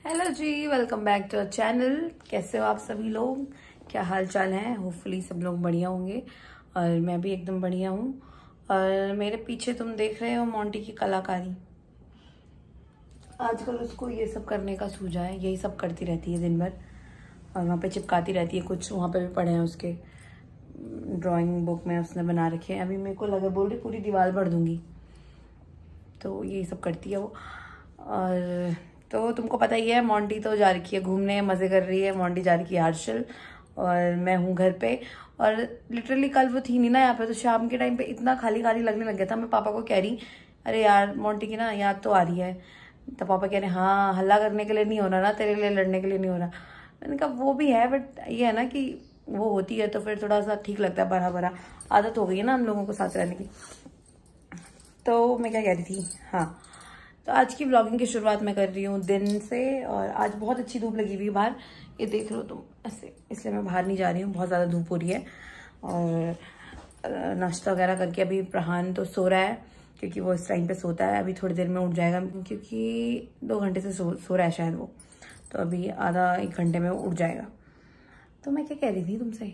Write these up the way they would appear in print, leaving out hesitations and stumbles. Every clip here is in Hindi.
हेलो जी, welcome back to our channel. कैसे हो आप सभी लोग? क्या हाल चाल है? होपफुली सब लोग बढ़िया होंगे और मैं भी एकदम बढ़िया हूँ। और मेरे पीछे तुम देख रहे हो मोंटी की कलाकारी। आजकल उसको ये सब करने का सूझा है, यही सब करती रहती है दिन भर और वहाँ पे चिपकाती रहती है कुछ। वहाँ पे भी पड़े हैं उसके ड्राइंग बुक में, उसने बना रखे हैं। अभी मेरे को लगा बोल रही पूरी दीवार भर दूंगी, तो यही सब करती है वो। और तो तुमको पता ही है, मोंटी तो जा रखी है घूमने, मजे कर रही है। मोंटी जा रखी है हर्षल और मैं हूँ घर पे। और लिटरली कल वो थी नहीं ना यहाँ पे, तो शाम के टाइम पे इतना खाली खाली लगने लग गया था। मैं पापा को कह रही, अरे यार मोंटी की ना याद तो आ रही है। तो पापा कह रहे हाँ, हल्ला करने के लिए नहीं हो रहा ना, तेरे लिए लड़ने के लिए नहीं हो रहा। मैंने कहा वो भी है, बट ये है ना कि वो होती है तो फिर थोड़ा सा ठीक लगता है, बड़ा बड़ा आदत हो गई है ना हम लोगों को साथ रहने की। तो मैं क्या कह रही थी, हाँ, तो आज की व्लॉगिंग की शुरुआत मैं कर रही हूँ दिन से। और आज बहुत अच्छी धूप लगी हुई है बाहर, ये देख लो तुम ऐसे, इसलिए मैं बाहर नहीं जा रही हूँ, बहुत ज़्यादा धूप हो रही है। और नाश्ता वगैरह करके अभी प्रहान तो सो रहा है, क्योंकि वो इस टाइम पे सोता है। अभी थोड़ी देर में उठ जाएगा, क्योंकि 2 घंटे से सो रहा है शायद वो, तो अभी आधा 1 घंटे में उठ जाएगा। तो मैं क्या कह रही थी तुमसे,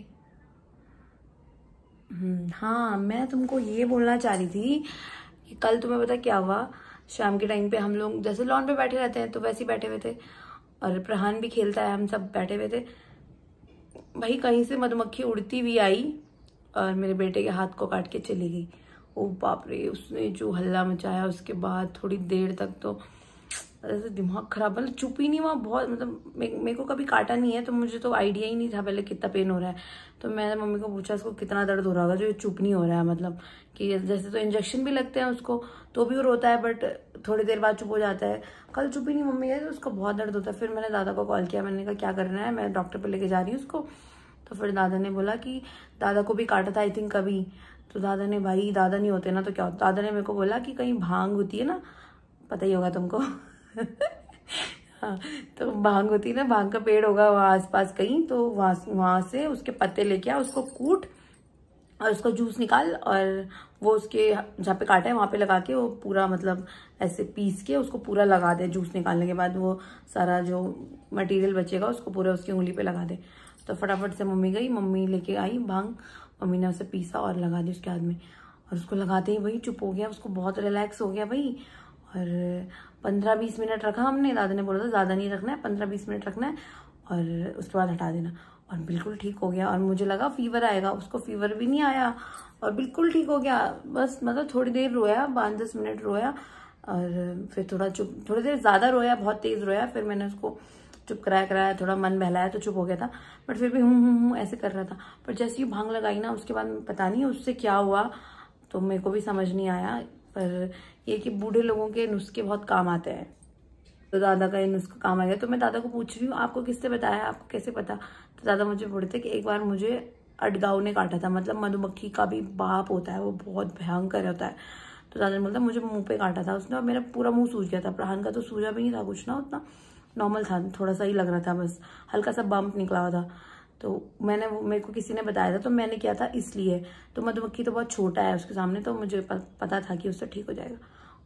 हाँ, मैं तुमको ये बोलना चाह रही थी कि कल तुम्हें पता क्या हुआ। शाम के टाइम पे हम लोग जैसे लॉन पे बैठे रहते हैं तो वैसे ही बैठे हुए थे, और प्रहान भी खेलता है, हम सब बैठे हुए थे। भाई कहीं से मधुमक्खी उड़ती हुई आई और मेरे बेटे के हाथ को काट के चली गई। ओ बाप रे, उसने जो हल्ला मचाया उसके बाद थोड़ी देर तक तो ऐसे दिमाग खराब, मतलब चुप ही नहीं हुआ। बहुत मतलब मेरे को कभी काटा नहीं है, तो मुझे तो आइडिया ही नहीं था पहले कितना पेन हो रहा है। तो मैंने मम्मी को पूछा इसको कितना दर्द हो रहा होगा जो ये चुप नहीं हो रहा है, मतलब कि जैसे तो इंजेक्शन भी लगते हैं उसको तो भी वो रोता है, बट थोड़ी देर बाद चुप हो जाता है। कल चुप ही नहीं मम्मी है, तो उसको बहुत दर्द होता है। फिर मैंने दादा को कॉल किया, मैंने कहा क्या करना है, मैं डॉक्टर पे लेके जा रही हूँ उसको। तो फिर दादा ने बोला कि दादा को भी काटा था आई थिंक कभी। तो दादा ने, भाई दादा नहीं होते ना तो क्या होता, दादा ने मेरे को बोला कि कहीं भांग होती है ना, पता ही होगा तुमको हाँ, तो भांग होती है ना, भांग का पेड़ होगा वहाँ आसपास कहीं, तो वहां से उसके पत्ते लेके आ, उसको कूट और उसका जूस निकाल, और वो उसके जहाँ पे काटा है वहां पे लगा के वो पूरा, मतलब ऐसे पीस के उसको पूरा लगा दे। जूस निकालने के बाद वो सारा जो मटेरियल बचेगा उसको पूरा उसकी उंगली पे लगा दे। तो फटाफट से मम्मी गई, मम्मी लेके आई भांग, मम्मी ने उसे पीसा और लगा दी उसके हाथ में। और उसको लगाते ही भाई चुप हो गया, उसको बहुत रिलैक्स हो गया भाई। और 15-20 मिनट रखा हमने, दादा ने बोला था ज़्यादा नहीं रखना है, 15-20 मिनट रखना है और उसके बाद हटा देना। और बिल्कुल ठीक हो गया। और मुझे लगा फीवर आएगा, उसको फीवर भी नहीं आया और बिल्कुल ठीक हो गया। बस मतलब थोड़ी देर रोया, 5-10 मिनट रोया और फिर थोड़ी देर ज़्यादा रोया, बहुत तेज़ रोया। फिर मैंने उसको चुप कराया, थोड़ा मन बहलाया तो चुप हो गया था, बट फिर भी हूँ ऐसे कर रहा था। पर जैसे ही भांग लगाई ना उसके बाद पता नहीं उससे क्या हुआ, तो मेरे को भी समझ नहीं आया। पर ये कि बूढ़े लोगों के नुस्खे बहुत काम आते हैं, तो दादा का ये नुस्खा काम आ गया। तो मैं दादा को पूछ रही हूँ आपको किसने बताया, आपको कैसे पता? तो दादा मुझे बोलते थे कि एक बार मुझे अडगाव ने काटा था, मतलब मधुमक्खी का भी बाप होता है, वो बहुत भयंकर होता है। तो दादा ने बोलता मुझे मुंह पे काटा था उसने और मेरा पूरा मुंह सूज गया था। प्रहान का तो सूजा भी नहीं था कुछ ना, उतना नॉर्मल था, थोड़ा सा ही लग रहा था, बस हल्का सा बम्प निकला हुआ था। तो मेरे को किसी ने बताया था तो मैंने किया था इसलिए। तो मधुमक्खी तो बहुत छोटा है उसके सामने, तो मुझे पता था कि उससे ठीक हो जाएगा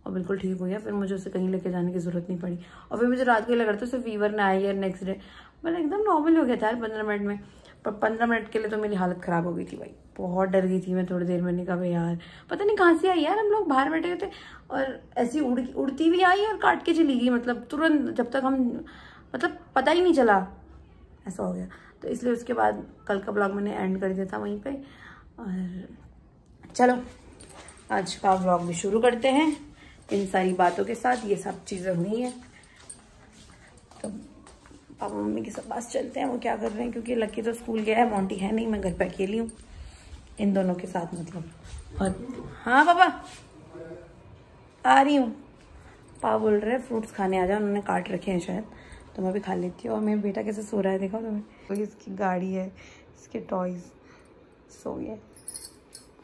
और बिल्कुल ठीक हो गया। फिर मुझे उसे कहीं लेके जाने की जरूरत नहीं पड़ी। और फिर मुझे रात को लग रहा था उसे फीवर ना आए, या नेक्स्ट डे मैंने एकदम नॉर्मल हो गया था यार 15 मिनट में। पर 15 मिनट के लिए तो मेरी हालत खराब हो गई थी भाई, बहुत डर गई थी मैं थोड़ी देर में। निकला भाई यार पता नहीं कहाँ से आई यार, हम लोग बाहर बैठे हुए थे और ऐसी उड़ती हुई आई और काट के चली गई, मतलब तुरंत, जब तक हम, मतलब पता ही नहीं चला, ऐसा हो गया। तो इसलिए उसके बाद कल का ब्लॉग मैंने एंड कर दिया था वहीं पे। और चलो आज का ब्लॉग भी शुरू करते हैं इन सारी बातों के साथ। ये सब चीज़ें हुई हैं तो पापा मम्मी के सब पास चलते हैं, वो क्या कर रहे हैं, क्योंकि लक्की तो स्कूल गया है, मोंटी है नहीं, मैं घर पे अकेली हूँ इन दोनों के साथ मतलब। और हाँ पापा आ रही हूँ। पापा बोल रहे हैं फ्रूट्स खाने आ जाओ, उन्होंने काट रखे हैं शायद, तो मैं भी खा लेती हूँ। और मेरा बेटा कैसे सो रहा है देखो तुम्हें, तो इसकी गाड़ी है, इसके टॉयज, सो गया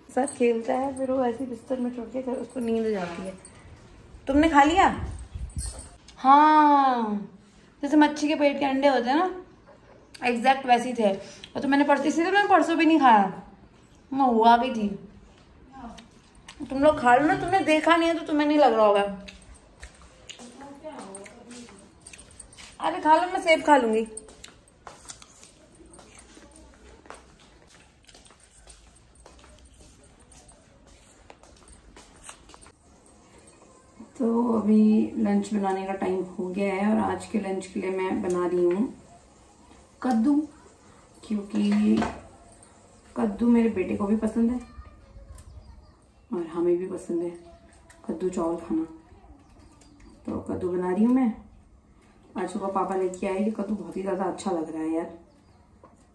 साथ खेलता है, फिर वो ऐसे बिस्तर में छोड़ के फिर उसको नींद जाती है। तुमने खा लिया? हाँ, जैसे मच्छी के पेट के अंडे होते हैं ना, एग्जैक्ट वैसे ही थे। और तो मैंने परसों भी नहीं खाया, मैं हुआ भी थी। तुम लोग खा लो ना, तुमने देखा नहीं है तो तुम्हें नहीं लग रहा होगा। अरे खा लो, मैं सेब खा लूंगी। तो अभी लंच बनाने का टाइम हो गया है और आज के लंच के लिए मैं बना रही हूँ कद्दू, क्योंकि कद्दू मेरे बेटे को भी पसंद है और हमें भी पसंद है कद्दू चावल खाना। तो कद्दू बना रही हूँ मैं। आज सुबह पापा लेके आए, ये कद्दू बहुत ही ज़्यादा अच्छा लग रहा है यार,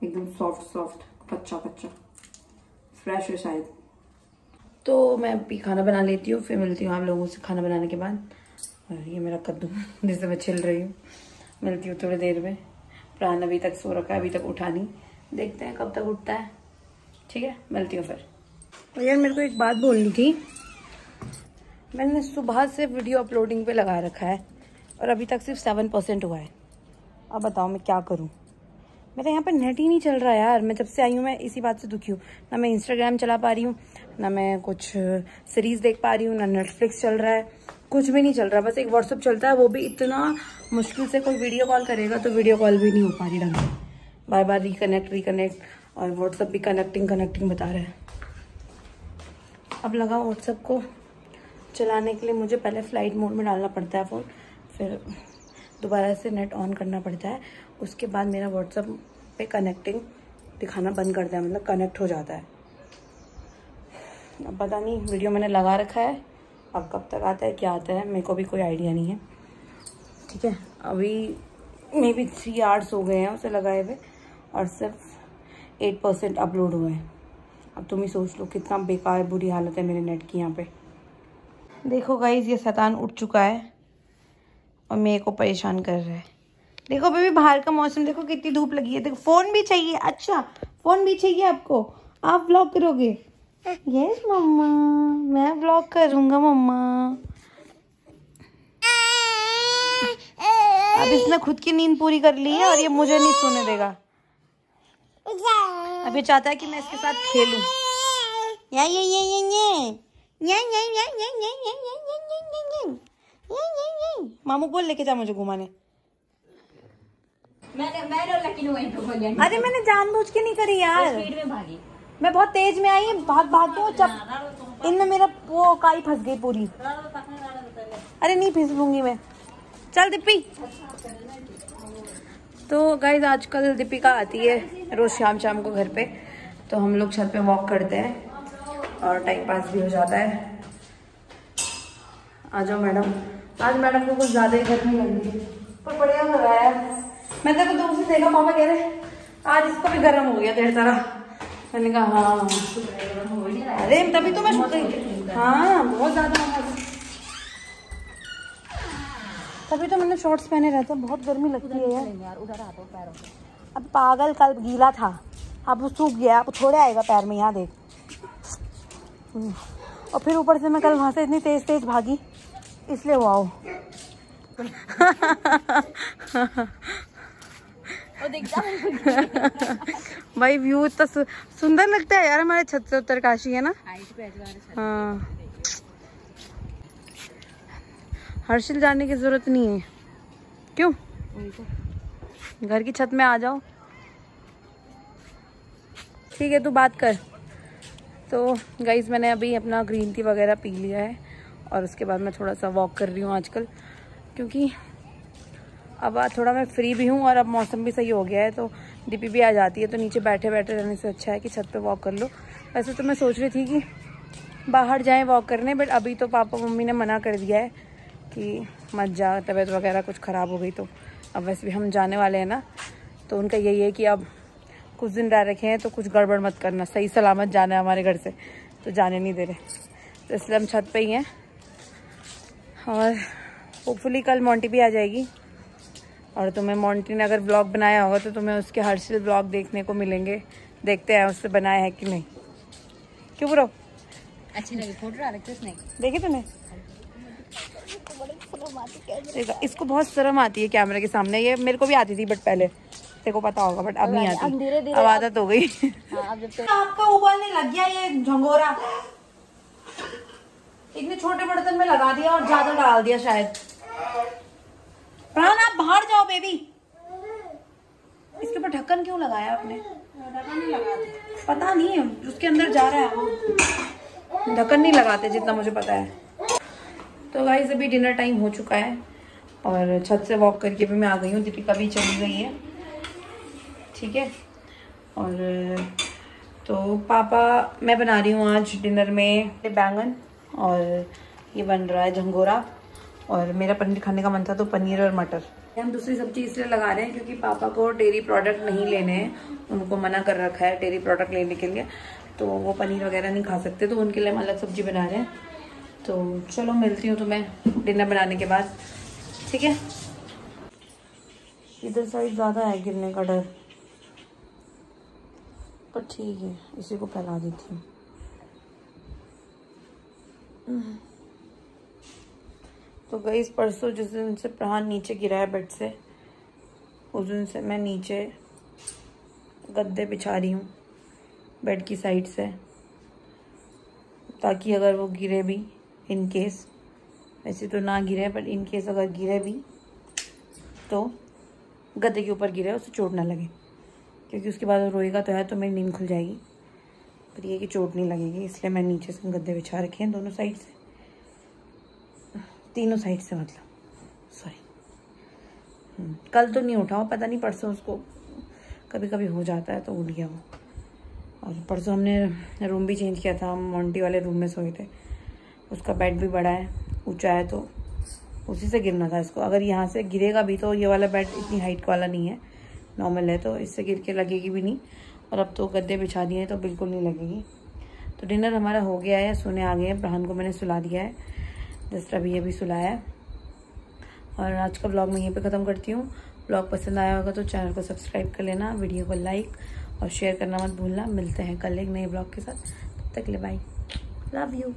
एकदम सॉफ्ट सॉफ्ट, कच्चा कच्चा, फ्रेश है शायद। तो मैं भी खाना बना लेती हूँ, फिर मिलती हूँ आप लोगों से खाना बनाने के बाद। और ये मेरा कद्दू जिसे मैं छिल रही हूँ, मिलती हूँ थोड़ी देर में। प्राण अभी तक सो रखा है, अभी तक उठा नहीं, देखते हैं कब तक उठता है। ठीक है, मिलती हूँ फिर। और यार मेरे को एक बात बोलनी थी, मैंने सुबह से वीडियो अपलोडिंग पे लगा रखा है और अभी तक सिर्फ 7% हुआ है। अब बताओ मैं क्या करूँ? मेरा यहाँ पर नेट ही नहीं चल रहा यार। मैं जब से आई हूँ मैं इसी बात से दुखी हूँ। ना मैं इंस्टाग्राम चला पा रही हूँ, ना मैं कुछ सीरीज़ देख पा रही हूँ, ना नेटफ्लिक्स चल रहा है, कुछ भी नहीं चल रहा। बस एक व्हाट्सअप चलता है, वो भी इतना मुश्किल से। कोई वीडियो कॉल करेगा तो वीडियो कॉल भी नहीं हो पा रही ढंग से, बार बार रिकनेक्ट। और व्हाट्सअप भी कनेक्टिंग बता रहा है। अब लगा व्हाट्सअप को चलाने के लिए मुझे पहले फ्लाइट मोड में डालना पड़ता है फ़ोन, फिर दोबारा से नेट ऑन करना पड़ता है, उसके बाद मेरा व्हाट्सअप पे कनेक्टिंग दिखाना बंद करता है, मतलब कनेक्ट हो जाता है। अब पता नहीं, वीडियो मैंने लगा रखा है, अब कब तक आता है क्या आता है मेरे को भी कोई आइडिया नहीं है। ठीक है, अभी मे बी 3 आवर्स हो गए हैं उसे लगाए हुए और सिर्फ 8% अपलोड हुए हैं। अब तुम ही सोच लो कितना बेकार बुरी हालत है मेरे नेट की यहाँ पे। देखो गाइज, ये शैतान उठ चुका है और मेरे को परेशान कर रहा है। देखो बेबी, बाहर का मौसम देखो, कितनी धूप लगी है। देखो फ़ोन भी चाहिए। अच्छा, फ़ोन भी चाहिए आपको? आप व्लॉग करोगे? यस मम्मा, मैं व्लॉग करूँगा मम्मा। अब इसने खुद की नींद पूरी कर ली है और ये मुझे नहीं सोने देगा। अब ये चाहता है कि मैं इसके साथ खेलूं। मामू बोल लेके जा मुझे घुमाने। अरे मैंने जानबूझ के नहीं करी यार, में भागी मैं, बहुत तेज में आई, भाग दो। जब इनमें मेरा वो काई फंस गई पूरी। अरे नहीं फिसलूंगी मैं, चल दीपी। तो गाइज आजकल दीपिका आती है रोज शाम को घर पे, तो हम लोग छत पे वॉक करते हैं और टाइम पास भी हो जाता है। आ जाओ मैडम। आज मैडम को कुछ ज्यादा ही गर्मी लग रही है, पर बढ़िया लग रहा है। मैं तो दूर से देखा, पापा कह रहे आज इसको भी गर्म हो गया तेरी तरह। मैंने कहा हाँ, अरे तभी तो मैं सोच रही, हाँ बहुत ज्यादा, तभी तो मैंने शॉर्ट्स पहने रहते हैं। बहुत गर्मी लगती है यार। अब पागल, कल गीला था, अब वो सूख गया, अब थोड़े आएगा पैर में, यहाँ देख। और फिर ऊपर से मैं कल वहां से इतनी तेज भागी, इसलिए वो आओ। भाई व्यू इतना सुंदर लगता है यार हमारे छत से उत्तरकाशी, है ना? हाँ, हर्षिल जाने की जरूरत नहीं है। क्यों? घर की छत में आ जाओ। ठीक है, तू बात कर। तो गाइज मैंने अभी अपना ग्रीन टी वगैरह पी लिया है और उसके बाद मैं थोड़ा सा वॉक कर रही हूँ आजकल, क्योंकि अब थोड़ा मैं फ्री भी हूँ और अब मौसम भी सही हो गया है, तो दीपी भी आ जाती है, तो नीचे बैठे रहने से अच्छा है कि छत पे वॉक कर लो। वैसे तो मैं सोच रही थी कि बाहर जाएं वॉक करने, बट अभी तो पापा मम्मी ने मना कर दिया है कि मत जा, तबीयत वगैरह कुछ ख़राब हो गई तो। अब वैसे भी हम जाने वाले हैं ना, तो उनका यही है कि अब कुछ दिन रह रखे हैं तो कुछ गड़बड़ मत करना, सही सलामत जाना है हमारे घर से, तो जाने नहीं दे रहे। तो इसलिए हम छत पे ही हैं और होपफुली कल मोंटी भी आ जाएगी। और तुम्हें मोंटी ने अगर ब्लॉग बनाया होगा तो तुम्हें उसके हर्षिल ब्लॉग देखने को मिलेंगे। देखते हैं उससे बनाया है कि नहीं। क्यों ब्रो? अच्छी लगी फोटो रखी उसने, देखी तूने? इसको बहुत शर्म आती है कैमरे के सामने। ये मेरे को भी आती थी बट पहले, तेरे को पता होगा, बट अब नहीं आती। धीरे-धीरे अब आदत हो गई। आपका उबालने लग गया ये झंगोरा। इतने छोटे बर्तन में लगा दिया और ज्यादा डाल दिया शायद। प्राण आप बाहर जाओ बेबी। लगाया आपने? ढक्कन नहीं लगाते, पता नहीं है उसके अंदर जा रहा है वो। ढक्कन नहीं लगाते जितना मुझे पता है। तो गाइस अभी डिनर टाइम हो चुका है और छत से वॉक करके भी मैं आ गई हूँ। दीपिका भी चली गई है, ठीक है। और तो पापा, मैं बना रही हूँ आज डिनर में बैंगन और ये बन रहा है झंगोरा, और मेरा पनीर खाने का मन था तो पनीर और मटर। हम दूसरी सब्जी इसलिए लगा रहे हैं क्योंकि पापा को डेयरी प्रोडक्ट नहीं लेने हैं, उनको मना कर रखा है डेयरी प्रोडक्ट लेने के लिए, तो वो पनीर वगैरह नहीं खा सकते, तो उनके लिए हम अलग सब्जी बना रहे हैं। तो चलो मिलती हूँ तुम्हें डिनर बनाने के बाद, ठीक है। इधर साइड ज़्यादा है गिरने का डर, पर ठीक है इसी को फैला देती हूँ। तो गई परसों जिस दिन से प्रहान नीचे गिरा है बेड से, उस दिन से मैं नीचे गद्दे बिछा रही हूँ बेड की साइड से, ताकि अगर वो गिरे भी, इन केस, वैसे तो ना गिरे पर इन केस अगर गिरे भी तो गद्दे के ऊपर गिरे उसे चोट ना लगे, क्योंकि उसके बाद वो रोएगा तो है तो मेरी नींद खुल जाएगी, पर ये कि चोट नहीं लगेगी, इसलिए मैं नीचे से गद्दे बिछा रखे हैं दोनों साइड से, तीनों साइड से मतलब, सॉरी। कल तो नहीं उठा हो, पता नहीं परसों उसको कभी कभी हो जाता है तो उठ गया वो। और परसों हमने रूम भी चेंज किया था, हम मोंटी वाले रूम में सोए थे, उसका बेड भी बड़ा है, ऊंचा है, तो उसी से गिरना था इसको। अगर यहाँ से गिरेगा भी तो ये वाला बेड इतनी हाइट वाला नहीं है, नॉर्मल है, तो इससे गिर के लगेगी भी नहीं। और अब तो गद्दे बिछा दिए हैं तो बिल्कुल नहीं लगेगी। तो डिनर हमारा हो गया है, सोने आ गए हैं, प्रहान को मैंने सुला दिया है, जस्ट अभी सुलाया है। और आज का ब्लॉग मैं यहीं पे ख़त्म करती हूँ। ब्लॉग पसंद आया होगा तो चैनल को सब्सक्राइब कर लेना, वीडियो को लाइक और शेयर करना मत भूलना। मिलते हैं कल एक नए ब्लॉग के साथ, तब तक के लिए बाय, लव यू।